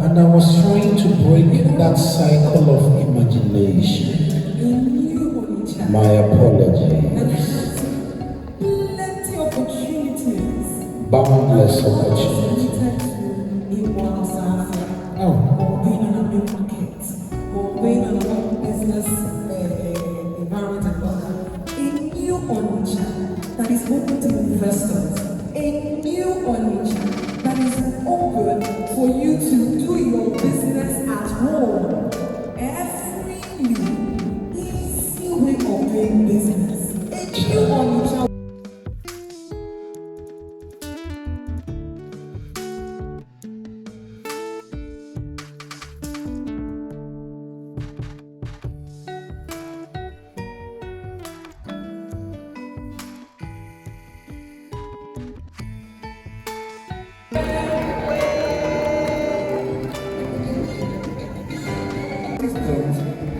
and I was trying to break that cycle of imagination. My apologies. Plenty of opportunities. Boundless opportunities. Or being in a new market, or being in a business environment and all that. A new Onitsha that is open to investors. A new Onitsha that is open for you to do your business at home. Every new, easy way of doing business. A new Onitsha.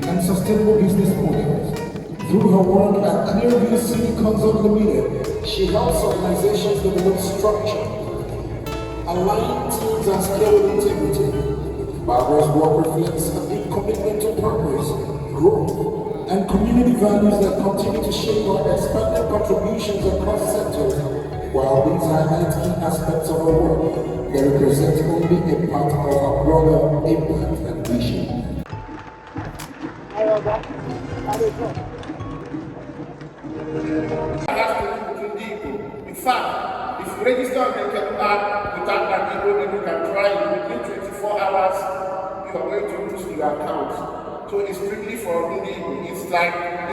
And sustainable business models. Through her work at Clearview City Consult Limited, she helps organizations develop structure, align teams and scale with integrity. Barbara's work reflects a deep commitment to purpose, growth, and community values that continue to shape our expanded contributions across sectors. While these highlight key aspects of her work, they represent only a part of our broader impact and vision. In fact, if you register on the card without an Igbo, then you can try it within 24 hours, you are going to lose your account. So it's strictly for Igbo. It's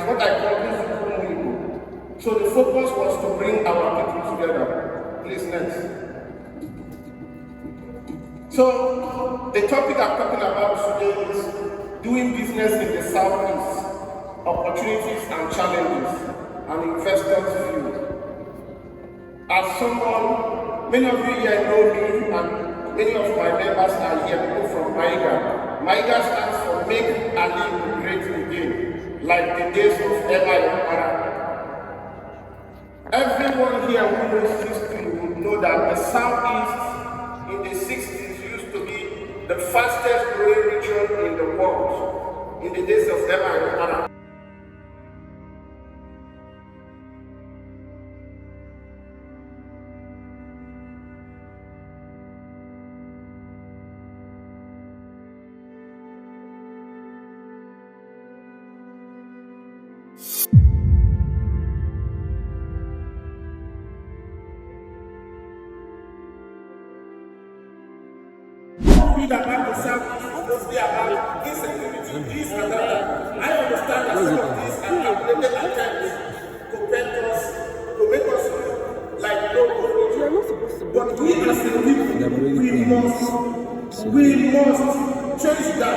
what I call Igbo. So the focus was to bring our people together. Please, next. So the topic I'm talking about today is doing business in the Southeast, opportunities and challenges, and investors' view. As someone, many of you here know me, and many of my members are here, people from MIGA. MIGA stands for Make Ali Great Again, like the days of Emma Yopara. Everyone here who knows history will know that the Southeast in the 60s used to be the fastest growing region in the world in the days of Emma Yopara. About the Southeast, mostly about insecurity, this and that. I understand that some of these are calculated attempts to bend us, to make us look like no religion. But we as a people, we must change that.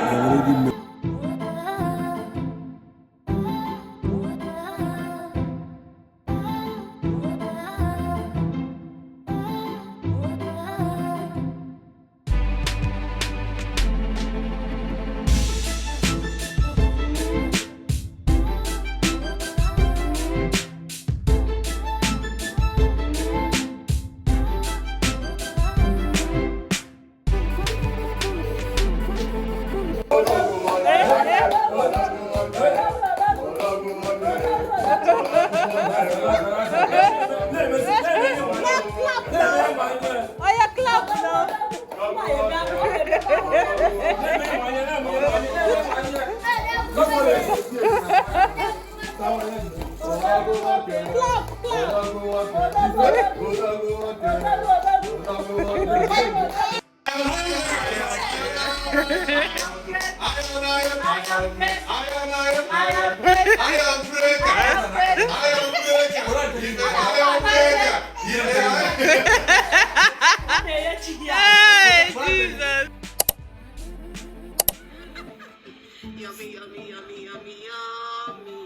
Yummy, yummy, yummy, yummy, yummy.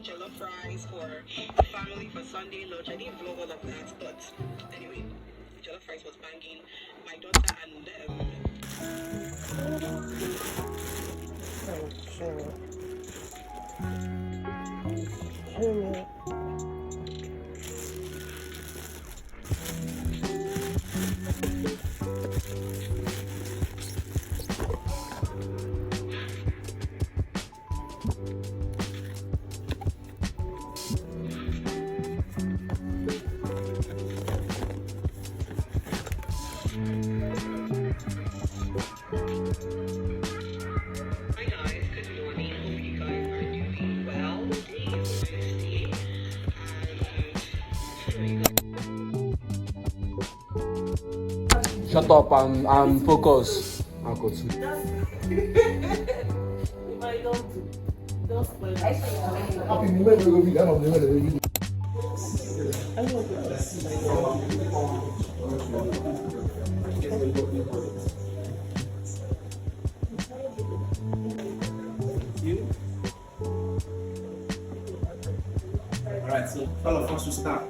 Jollof fries for the family for Sunday lunch. I didn't vlog all of that, but anyway, jollof fries was banging. My daughter and them. Shut up and focus. Uncle two. If I don't spoil it. Happy New Year, we'll be done on the way. I don't You? Alright, so all of us will start.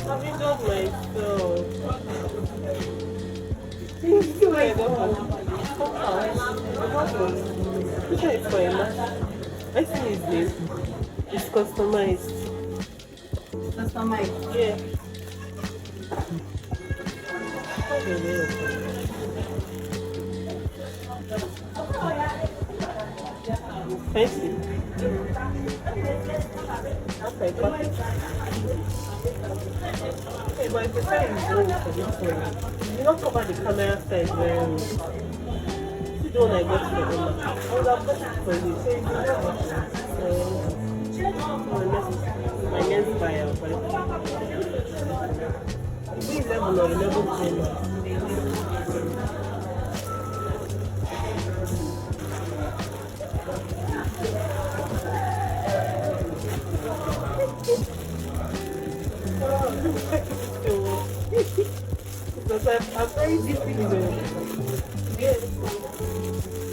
I've enjoyed myself. Thank you, my God. Which one is for Emma? I see his name. It's customized. Customized. Yeah. Fancy. Okay, but okay, but if the side is wrong for this one, you don't cover the camera side very well. You don't I got for Emma. I would have got it for you. So you don't have my next buyer, but it's 11 or 11 because I'm very deep in the yes.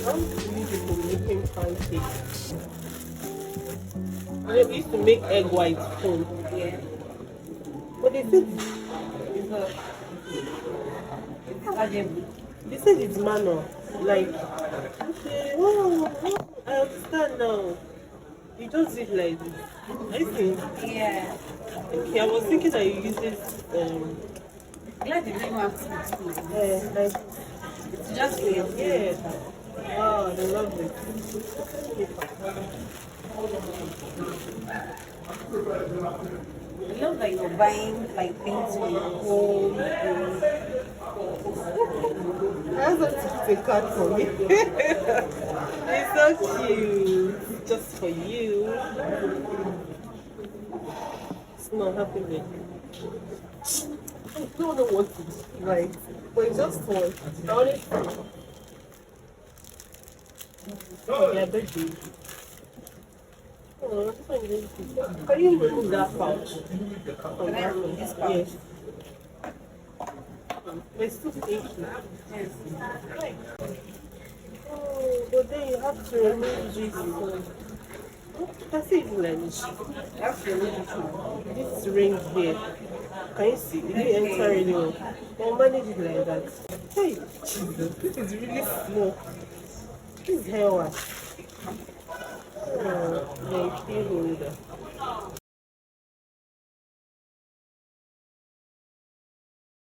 I'm people making pancakes. I used to make egg white foam. Yeah. But they said they said it's manual. Like okay, wow, I understand now. You just did like this. I think. Yeah. Okay, I was thinking that you use this Glad you didn't have to do it. like It's just real. yeah. Oh, I love it. I love that you're buying like things for your home. I was to put a card for me. It's so cute. Just for you. It's not happening. I don't know what to do. Right. But it's just one. I only yeah, baby. Oh, this one is cute. Can you remove that pouch? Can I remove this pouch? Yes. It's too stinky. Yes. Oh, but then you have to remove this. I see it like this. You have to remove it. This ring here. Can you see? It didn't enter really well. I'll manage it like that. Hey, Jesus, this is really small. This is hair wash. My key holder.